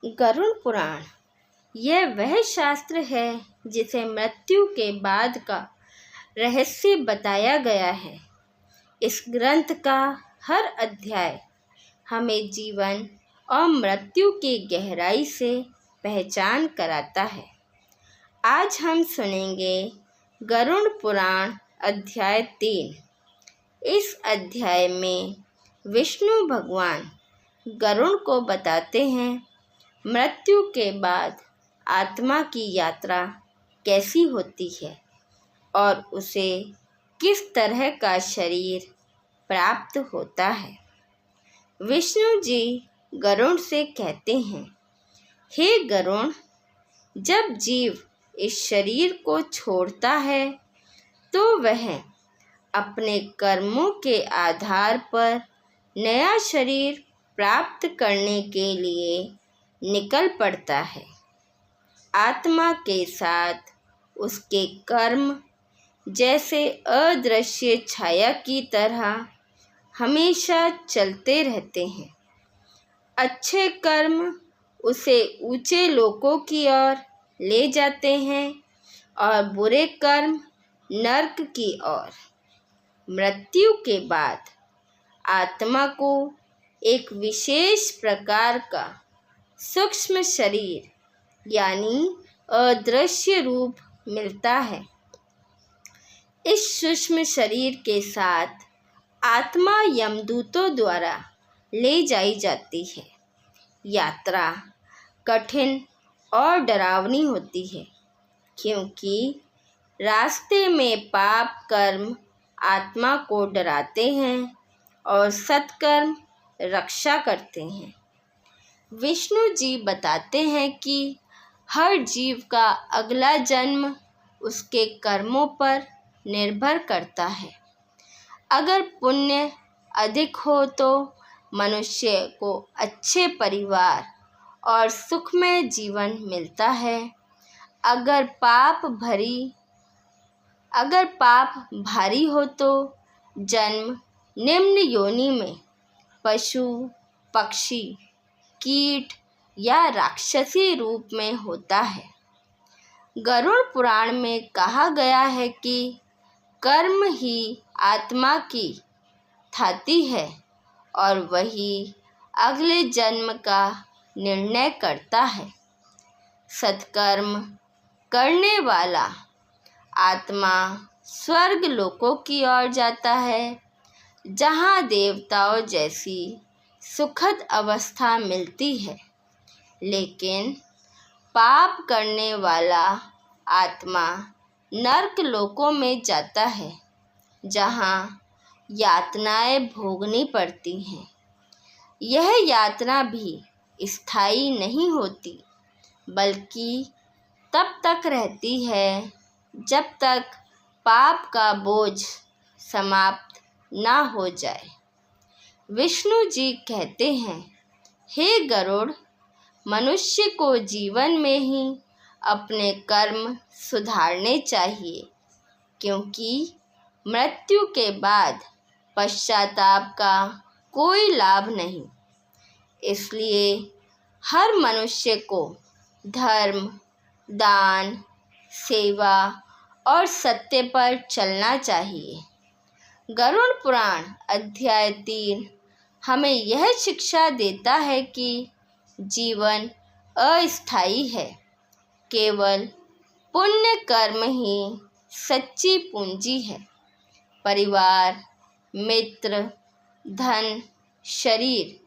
गरुड़ पुराण यह वह शास्त्र है जिसे मृत्यु के बाद का रहस्य बताया गया है। इस ग्रंथ का हर अध्याय हमें जीवन और मृत्यु की गहराई से पहचान कराता है। आज हम सुनेंगे गरुड़ पुराण अध्याय 3। इस अध्याय में विष्णु भगवान गरुड़ को बताते हैं मृत्यु के बाद आत्मा की यात्रा कैसी होती है और उसे किस तरह का शरीर प्राप्त होता है। विष्णु जी गरुड़ से कहते हैं, हे गरुड़, जब जीव इस शरीर को छोड़ता है तो वह अपने कर्मों के आधार पर नया शरीर प्राप्त करने के लिए निकल पड़ता है। आत्मा के साथ उसके कर्म जैसे अदृश्य छाया की तरह हमेशा चलते रहते हैं। अच्छे कर्म उसे ऊंचे लोकों की ओर ले जाते हैं और बुरे कर्म नरक की ओर। मृत्यु के बाद आत्मा को एक विशेष प्रकार का सूक्ष्म शरीर यानी अदृश्य रूप मिलता है। इस सूक्ष्म शरीर के साथ आत्मा यमदूतों द्वारा ले जाई जाती है। यात्रा कठिन और डरावनी होती है क्योंकि रास्ते में पाप कर्म आत्मा को डराते हैं और सत्कर्म रक्षा करते हैं। विष्णु जी बताते हैं कि हर जीव का अगला जन्म उसके कर्मों पर निर्भर करता है। अगर पुण्य अधिक हो तो मनुष्य को अच्छे परिवार और सुखमय जीवन मिलता है। अगर पाप भारी हो तो जन्म निम्न योनि में पशु, पक्षी, कीट या राक्षसी रूप में होता है। गरुड़ पुराण में कहा गया है कि कर्म ही आत्मा की थाती है और वही अगले जन्म का निर्णय करता है। सत्कर्म करने वाला आत्मा स्वर्ग लोकों की ओर जाता है, जहाँ देवताओं जैसी सुखद अवस्था मिलती है। लेकिन पाप करने वाला आत्मा नरक लोकों में जाता है, जहाँ यातनाएं भोगनी पड़ती हैं। यह यातना भी स्थायी नहीं होती, बल्कि तब तक रहती है जब तक पाप का बोझ समाप्त ना हो जाए। विष्णु जी कहते हैं, हे गरुड़, मनुष्य को जीवन में ही अपने कर्म सुधारने चाहिए क्योंकि मृत्यु के बाद पश्चाताप का कोई लाभ नहीं। इसलिए हर मनुष्य को धर्म, दान, सेवा और सत्य पर चलना चाहिए। गरुड़ पुराण अध्याय 3 हमें यह शिक्षा देता है कि जीवन अस्थायी है। केवल पुण्य कर्म ही सच्ची पूंजी है। परिवार, मित्र, धन, शरीर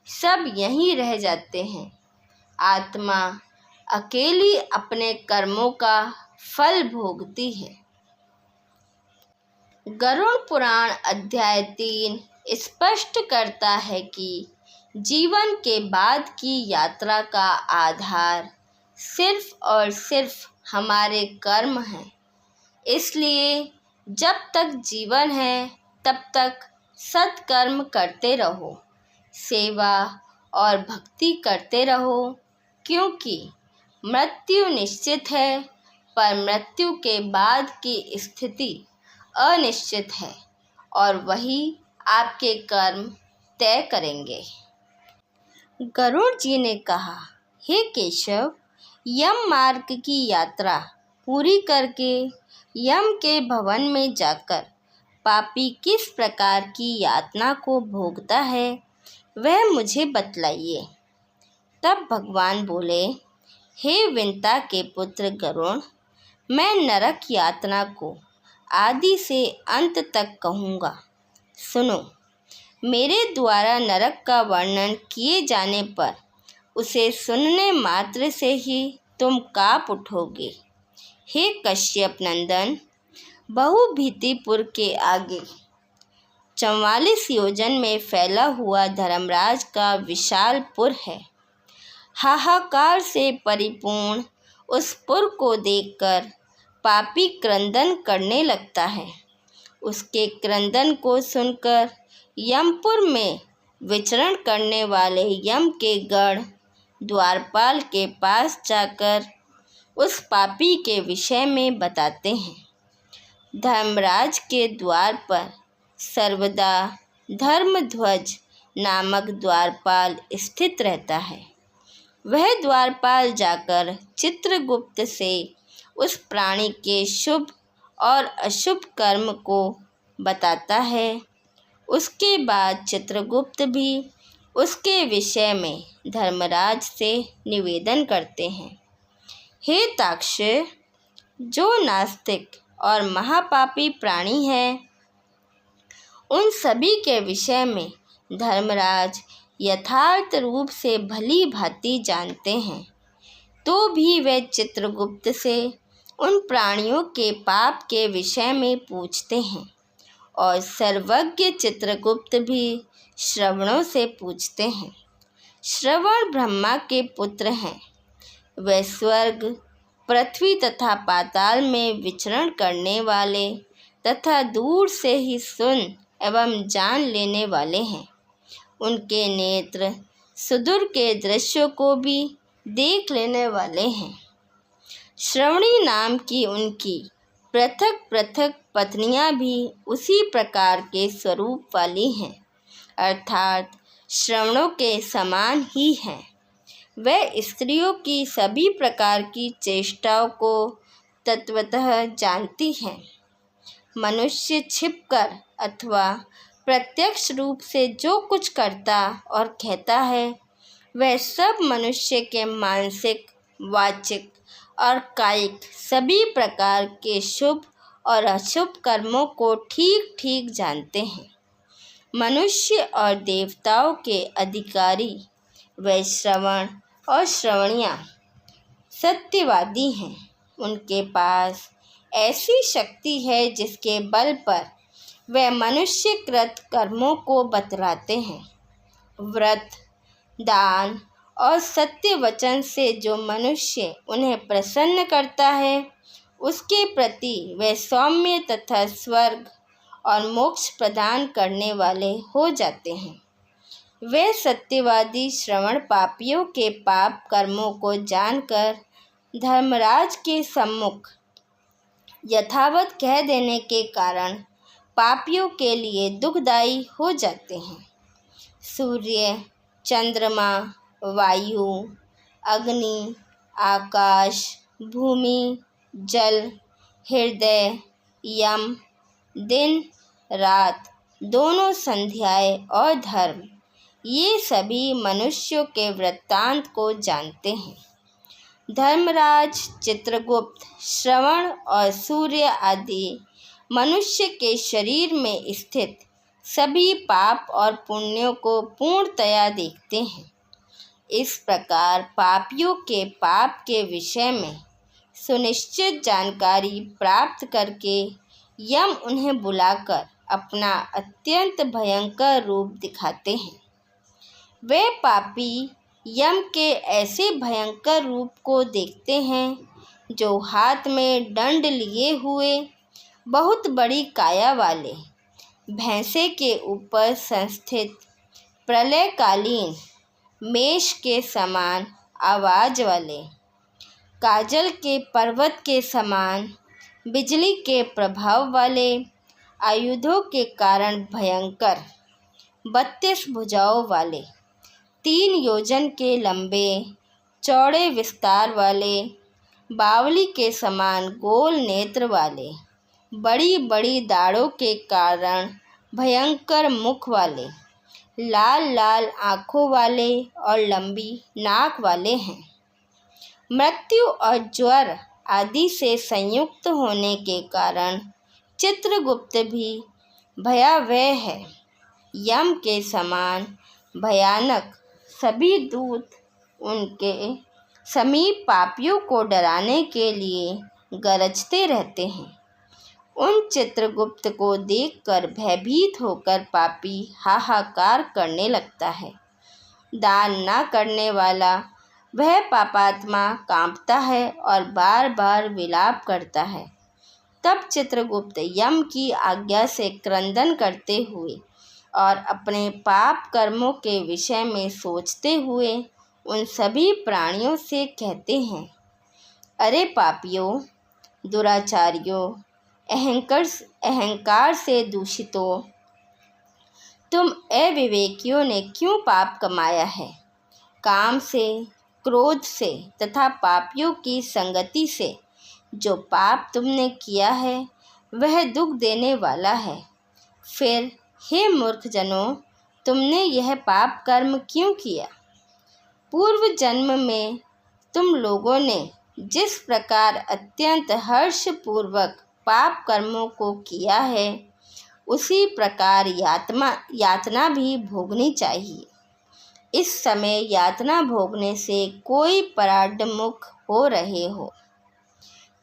सब यहीं रह जाते हैं। आत्मा अकेली अपने कर्मों का फल भोगती है। गरुड़ पुराण अध्याय 3 स्पष्ट करता है कि जीवन के बाद की यात्रा का आधार सिर्फ और सिर्फ हमारे कर्म हैं। इसलिए जब तक जीवन है तब तक सत्कर्म करते रहो, सेवा और भक्ति करते रहो, क्योंकि मृत्यु निश्चित है पर मृत्यु के बाद की स्थिति अनिश्चित है और वही आपके कर्म तय करेंगे। गरुड़ जी ने कहा, हे केशव, यम मार्ग की यात्रा पूरी करके यम के भवन में जाकर पापी किस प्रकार की यातना को भोगता है, वह मुझे बतलाइए। तब भगवान बोले, हे विंता के पुत्र गरुण, मैं नरक यातना को आदि से अंत तक कहूँगा। सुनो, मेरे द्वारा नरक का वर्णन किए जाने पर उसे सुनने मात्र से ही तुम काँप उठोगे। हे कश्यप नंदन, बहुभीतिपुर के आगे 44 योजन में फैला हुआ धर्मराज का विशाल पुर है। हाहाकार से परिपूर्ण उस पुर को देखकर पापी क्रंदन करने लगता है। उसके क्रंदन को सुनकर यमपुर में विचरण करने वाले यम के गण द्वारपाल के पास जाकर उस पापी के विषय में बताते हैं। धर्मराज के द्वार पर सर्वदा धर्मध्वज नामक द्वारपाल स्थित रहता है। वह द्वारपाल जाकर चित्रगुप्त से उस प्राणी के शुभ और अशुभ कर्म को बताता है। उसके बाद चित्रगुप्त भी उसके विषय में धर्मराज से निवेदन करते हैं। हे ताक्ष, जो नास्तिक और महापापी प्राणी है, उन सभी के विषय में धर्मराज यथार्थ रूप से भली भांति जानते हैं, तो भी वे चित्रगुप्त से उन प्राणियों के पाप के विषय में पूछते हैं, और सर्वज्ञ चित्रगुप्त भी श्रवणों से पूछते हैं। श्रवण ब्रह्मा के पुत्र हैं। वे स्वर्ग, पृथ्वी तथा पाताल में विचरण करने वाले तथा दूर से ही सुन एवं जान लेने वाले हैं। उनके नेत्र सुदूर के दृश्यों को भी देख लेने वाले हैं। श्रवणी नाम की उनकी पृथक पृथक पत्नियां भी उसी प्रकार के स्वरूप वाली हैं, अर्थात श्रवणों के समान ही हैं। वह स्त्रियों की सभी प्रकार की चेष्टाओं को तत्वतः जानती हैं। मनुष्य छिपकर अथवा प्रत्यक्ष रूप से जो कुछ करता और कहता है, वह सब मनुष्य के मानसिक, वाचिक और कायिक सभी प्रकार के शुभ और अशुभ कर्मों को ठीक ठीक जानते हैं। मनुष्य और देवताओं के अधिकारी वे श्रवण और श्रवणियाँ सत्यवादी हैं। उनके पास ऐसी शक्ति है जिसके बल पर वे मनुष्यकृत कर्मों को बतलाते हैं। व्रत, दान और सत्य वचन से जो मनुष्य उन्हें प्रसन्न करता है, उसके प्रति वे सौम्य तथा स्वर्ग और मोक्ष प्रदान करने वाले हो जाते हैं। वे सत्यवादी श्रवण पापियों के पाप कर्मों को जानकर धर्मराज के सम्मुख यथावत कह देने के कारण पापियों के लिए दुखदायी हो जाते हैं। सूर्य, चंद्रमा, वायु, अग्नि, आकाश, भूमि, जल, हृदय, यम, दिन रात दोनों संध्याएं और धर्म, ये सभी मनुष्यों के वृत्तांत को जानते हैं। धर्मराज, चित्रगुप्त, श्रवण और सूर्य आदि मनुष्य के शरीर में स्थित सभी पाप और पुण्यों को पूर्णतया देखते हैं। इस प्रकार पापियों के पाप के विषय में सुनिश्चित जानकारी प्राप्त करके यम उन्हें बुलाकर अपना अत्यंत भयंकर रूप दिखाते हैं। वे पापी यम के ऐसे भयंकर रूप को देखते हैं, जो हाथ में दंड लिए हुए बहुत बड़ी काया वाले, भैंसे के ऊपर संस्थित प्रलयकालीन मेष के समान आवाज वाले, काजल के पर्वत के समान बिजली के प्रभाव वाले, आयुधों के कारण भयंकर 32 भुजाओं वाले, 3 योजन के लंबे, चौड़े विस्तार वाले, बावली के समान गोल नेत्र वाले, बड़ी बड़ी दाढ़ों के कारण भयंकर मुख वाले, लाल लाल आँखों वाले और लंबी नाक वाले हैं। मृत्यु और ज्वर आदि से संयुक्त होने के कारण चित्रगुप्त भी भयावह है। यम के समान भयानक सभी दूत उनके समीप पापियों को डराने के लिए गरजते रहते हैं। उन चित्रगुप्त को देखकर भयभीत होकर पापी हाहाकार करने लगता है। दान न करने वाला वह पापात्मा कांपता है और बार बार विलाप करता है। तब चित्रगुप्त यम की आज्ञा से क्रंदन करते हुए और अपने पाप कर्मों के विषय में सोचते हुए उन सभी प्राणियों से कहते हैं, अरे पापियों, दुराचारियों, अहंकार से दूषितों, तुम अविवेकियों ने क्यों पाप कमाया है? काम से, क्रोध से तथा पापियों की संगति से जो पाप तुमने किया है वह दुख देने वाला है। फिर हे मूर्ख जनों, तुमने यह पाप कर्म क्यों किया? पूर्व जन्म में तुम लोगों ने जिस प्रकार अत्यंत हर्षपूर्वक पाप कर्मों को किया है उसी प्रकार यातना भी भोगनी चाहिए। इस समय यातना भोगने से कोई पराडमुख हो रहे हो।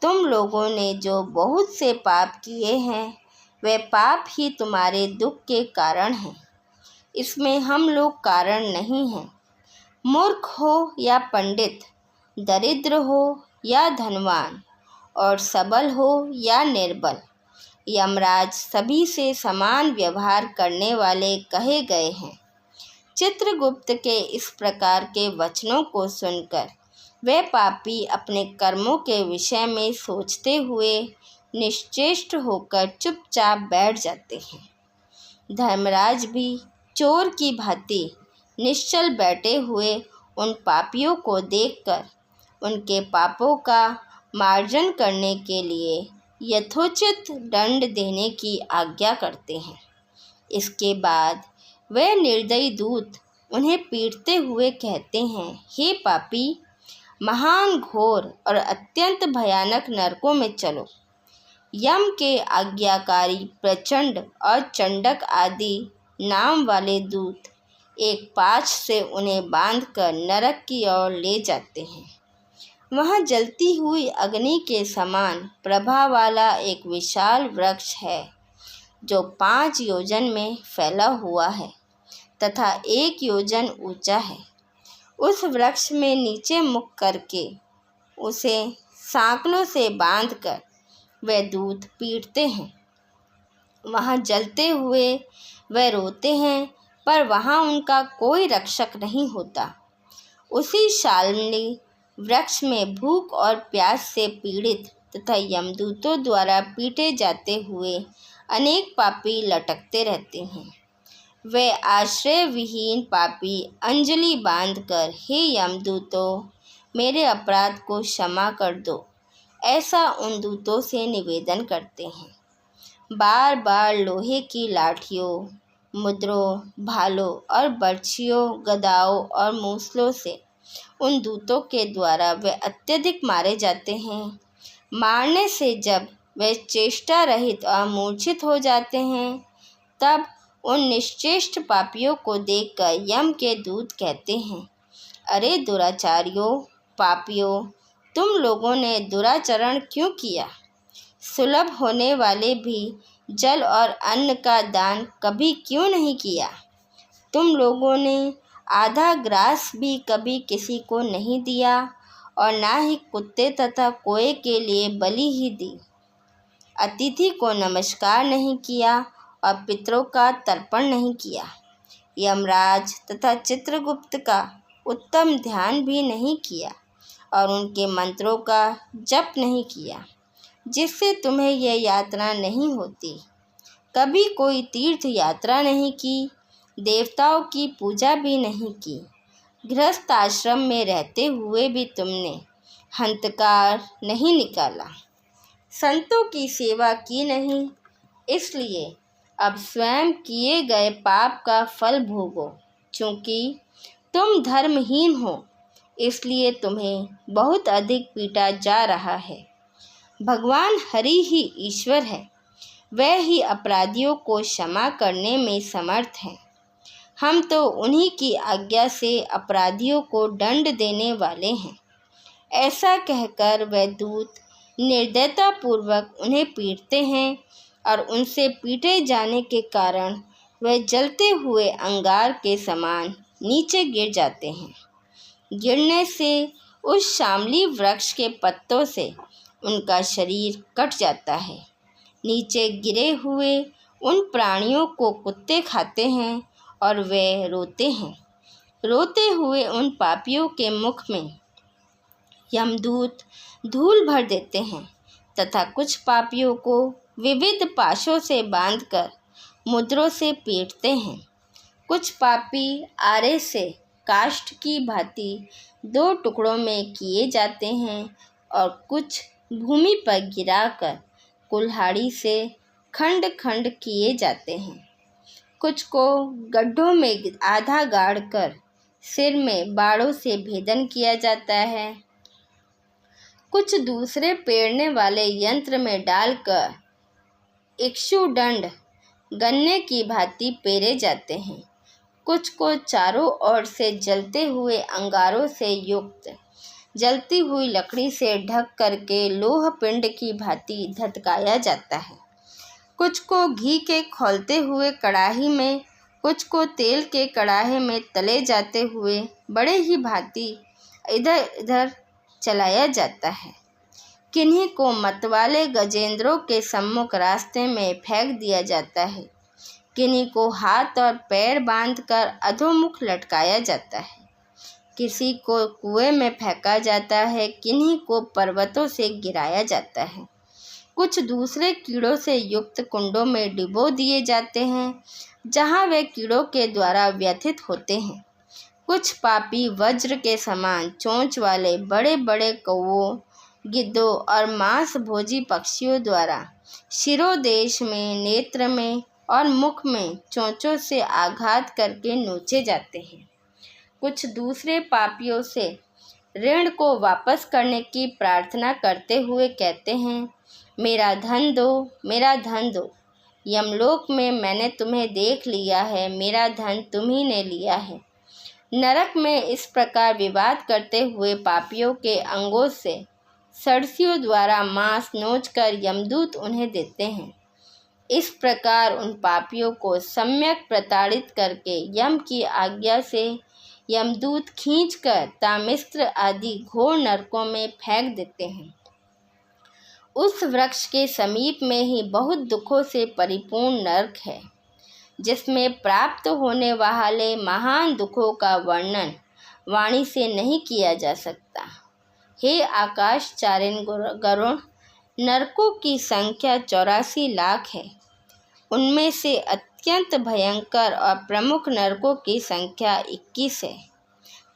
तुम लोगों ने जो बहुत से पाप किए हैं वे पाप ही तुम्हारे दुख के कारण हैं। इसमें हम लोग कारण नहीं हैं। मूर्ख हो या पंडित, दरिद्र हो या धनवान, और सबल हो या निर्बल, यमराज सभी से समान व्यवहार करने वाले कहे गए हैं। चित्रगुप्त के इस प्रकार के वचनों को सुनकर वे पापी अपने कर्मों के विषय में सोचते हुए निश्चेष्ट होकर चुपचाप बैठ जाते हैं। धर्मराज भी चोर की भांति निश्चल बैठे हुए उन पापियों को देखकर उनके पापों का मार्जन करने के लिए यथोचित दंड देने की आज्ञा करते हैं। इसके बाद वे निर्दयी दूत उन्हें पीटते हुए कहते हैं, हे पापी, महान घोर और अत्यंत भयानक नरकों में चलो। यम के आज्ञाकारी प्रचंड और चंडक आदि नाम वाले दूत एक पाश से उन्हें बांधकर नरक की ओर ले जाते हैं। वहाँ जलती हुई अग्नि के समान प्रभा वाला एक विशाल वृक्ष है जो 5 योजन में फैला हुआ है तथा 1 योजन ऊंचा है। उस वृक्ष में नीचे मुख करके उसे सांकलों से बांधकर वे दूत पीटते हैं। वहाँ जलते हुए वे रोते हैं, पर वहाँ उनका कोई रक्षक नहीं होता। उसी शाल्मली वृक्ष में भूख और प्यास से पीड़ित तथा यमदूतों द्वारा पीटे जाते हुए अनेक पापी लटकते रहते हैं। वे आश्रय विहीन पापी अंजलि बांधकर, हे यमदूतों, मेरे अपराध को क्षमा कर दो, ऐसा उन दूतों से निवेदन करते हैं। बार बार लोहे की लाठियों, मुद्रों, भालों और बर्छियों, गदाओं और मूसलों से उन दूतों के द्वारा वे अत्यधिक मारे जाते हैं। मारने से जब वे चेष्टा रहित और मूर्छित हो जाते हैं तब उन निश्चेष्ट पापियों को देखकर यम के दूत कहते हैं, अरे दुराचारियों, पापियों, तुम लोगों ने दुराचरण क्यों किया? सुलभ होने वाले भी जल और अन्न का दान कभी क्यों नहीं किया? तुम लोगों ने आधा ग्रास भी कभी किसी को नहीं दिया और ना ही कुत्ते तथा कोए के लिए बलि ही दी। अतिथि को नमस्कार नहीं किया और पितरों का तर्पण नहीं किया। यमराज तथा चित्रगुप्त का उत्तम ध्यान भी नहीं किया और उनके मंत्रों का जप नहीं किया, जिससे तुम्हें यह यातना नहीं होती। कभी कोई तीर्थ यात्रा नहीं की, देवताओं की पूजा भी नहीं की, गृहस्थ आश्रम में रहते हुए भी तुमने हंतकार नहीं निकाला, संतों की सेवा की नहीं, इसलिए अब स्वयं किए गए पाप का फल भोगो। चूँकि तुम धर्महीन हो, इसलिए तुम्हें बहुत अधिक पीटा जा रहा है। भगवान हरि ही ईश्वर है, वह ही अपराधियों को क्षमा करने में समर्थ है। हम तो उन्हीं की आज्ञा से अपराधियों को दंड देने वाले हैं। ऐसा कहकर वह दूत निर्दयतापूर्वक उन्हें पीटते हैं और उनसे पीटे जाने के कारण वह जलते हुए अंगार के समान नीचे गिर जाते हैं। गिरने से उस शामली वृक्ष के पत्तों से उनका शरीर कट जाता है। नीचे गिरे हुए उन प्राणियों को कुत्ते खाते हैं और वे रोते हैं। रोते हुए उन पापियों के मुख में यमदूत धूल भर देते हैं तथा कुछ पापियों को विविध पाशों से बांधकर मुद्रों से पीटते हैं। कुछ पापी आरे से काष्ठ की भांति 2 टुकड़ों में किए जाते हैं और कुछ भूमि पर गिराकर कुल्हाड़ी से खंड खंड किए जाते हैं। कुछ को गड्ढों में आधा गाड़कर सिर में बाड़ों से भेदन किया जाता है। कुछ दूसरे पेड़ने वाले यंत्र में डालकर इक्षुदंड गन्ने की भांति पेरे जाते हैं। कुछ को चारों ओर से जलते हुए अंगारों से युक्त जलती हुई लकड़ी से ढक करके लोह पिंड की भांति धधकाया जाता है। कुछ को घी के खौलते हुए कड़ाही में, कुछ को तेल के कड़ाहे में तले जाते हुए बड़े ही भांति इधर उधर चलाया जाता है। किन्हीं को मतवाले गजेंद्रों के सम्मुख रास्ते में फेंक दिया जाता है। किन्हीं को हाथ और पैर बांधकर अधोमुख लटकाया जाता है। किसी को कुएं में फेंका जाता है, किन्हीं को पर्वतों से गिराया जाता है। कुछ दूसरे कीड़ों से युक्त कुंडों में डिबो दिए जाते हैं, जहाँ वे कीड़ों के द्वारा व्यथित होते हैं। कुछ पापी वज्र के समान चोंच वाले बड़े बड़े कौवों, गिद्धों और मांस भोजी पक्षियों द्वारा शिरोदेश में, नेत्र में और मुख में चोंचों से आघात करके नोचे जाते हैं। कुछ दूसरे पापियों से ऋण को वापस करने की प्रार्थना करते हुए कहते हैं, मेरा धन दो, मेरा धन दो। यमलोक में मैंने तुम्हें देख लिया है, मेरा धन तुम ही ने लिया है। नरक में इस प्रकार विवाद करते हुए पापियों के अंगों से सरसियों द्वारा मांस नोचकर यमदूत उन्हें देते हैं। इस प्रकार उन पापियों को सम्यक प्रताड़ित करके यम की आज्ञा से यमदूत खींचकर तामिस्त्र आदि घोर नरकों में फेंक देते हैं। उस वृक्ष के समीप में ही बहुत दुखों से परिपूर्ण नरक है, जिसमें प्राप्त होने वाले महान दुखों का वर्णन वाणी से नहीं किया जा सकता। हे आकाशचारिण गरुण, नरकों की संख्या 84 लाख है। उनमें से अत्यंत भयंकर और प्रमुख नरकों की संख्या 21 है।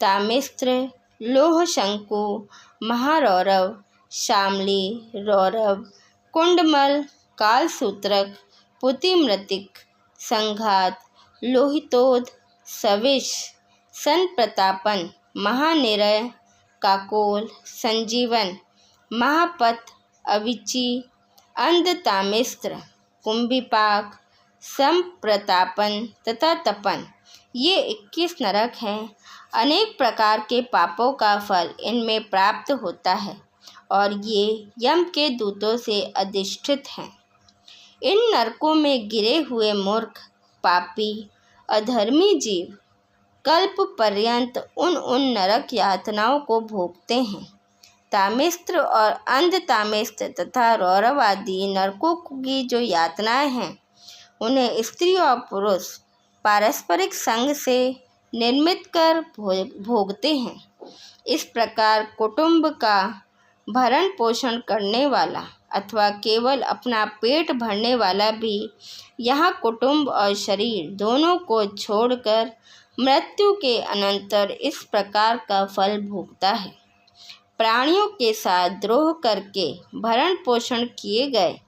तामिस्त्र, लोह शंकु, महारौरव, शामली, रौरव, कुंडमल, कालसूत्रक, पुतिमृतिक, संघात, लोहितोद, सविश, संप्रतापन, महानिरय, काकोल, संजीवन, महापत, अविची, अंधतामिस्त्र, कुंभिपाक, संप्रतापन तथा तपन, ये 21 नरक हैं। अनेक प्रकार के पापों का फल इनमें प्राप्त होता है और ये यम के दूतों से अधिष्ठित हैं। इन नरकों में गिरे हुए मूर्ख, पापी, अधर्मी जीव कल्प पर्यंत उन नरक यातनाओं को भोगते हैं। तामिस्त्र और अंधतामिस्त्र तथा रौरव आदि नरकों की जो यातनाएं हैं, उन्हें स्त्री और पुरुष पारस्परिक संग से निर्मित कर भोगते हैं। इस प्रकार कुटुंब का भरण पोषण करने वाला अथवा केवल अपना पेट भरने वाला भी यहाँ कुटुंब और शरीर दोनों को छोड़कर मृत्यु के अनंतर इस प्रकार का फल भोगता है। प्राणियों के साथ द्रोह करके भरण पोषण किए गए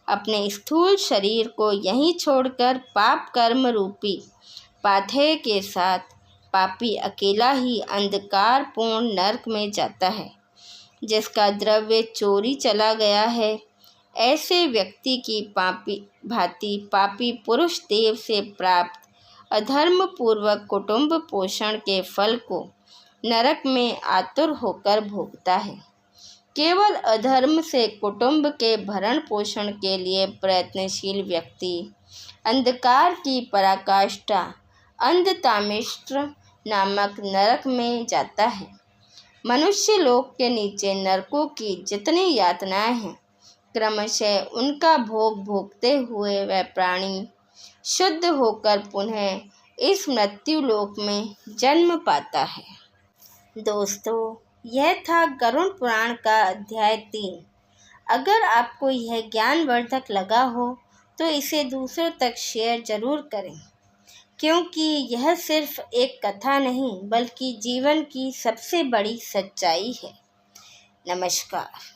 अपने स्थूल शरीर को यहीं छोड़कर पाप कर्म रूपी पाथेय के साथ पापी अकेला ही अंधकारपूर्ण नरक में जाता है, जिसका द्रव्य चोरी चला गया है। ऐसे व्यक्ति की पापी पुरुष देव से प्राप्त अधर्म पूर्वक कुटुंब पोषण के फल को नरक में आतुर होकर भोगता है। केवल अधर्म से कुटुंब के भरण पोषण के लिए प्रयत्नशील व्यक्ति अंधकार की पराकाष्ठा अंधतामिश्र नामक नरक में जाता है। मनुष्य लोक के नीचे नरकों की जितनी यातनाएं हैं, क्रमशः उनका भोग भोगते हुए वह प्राणी शुद्ध होकर पुनः इस मृत्यु लोक में जन्म पाता है। दोस्तों, यह था गरुड़ पुराण का अध्याय 3। अगर आपको यह ज्ञानवर्धक लगा हो तो इसे दूसरों तक शेयर ज़रूर करें, क्योंकि यह सिर्फ एक कथा नहीं बल्कि जीवन की सबसे बड़ी सच्चाई है। नमस्कार।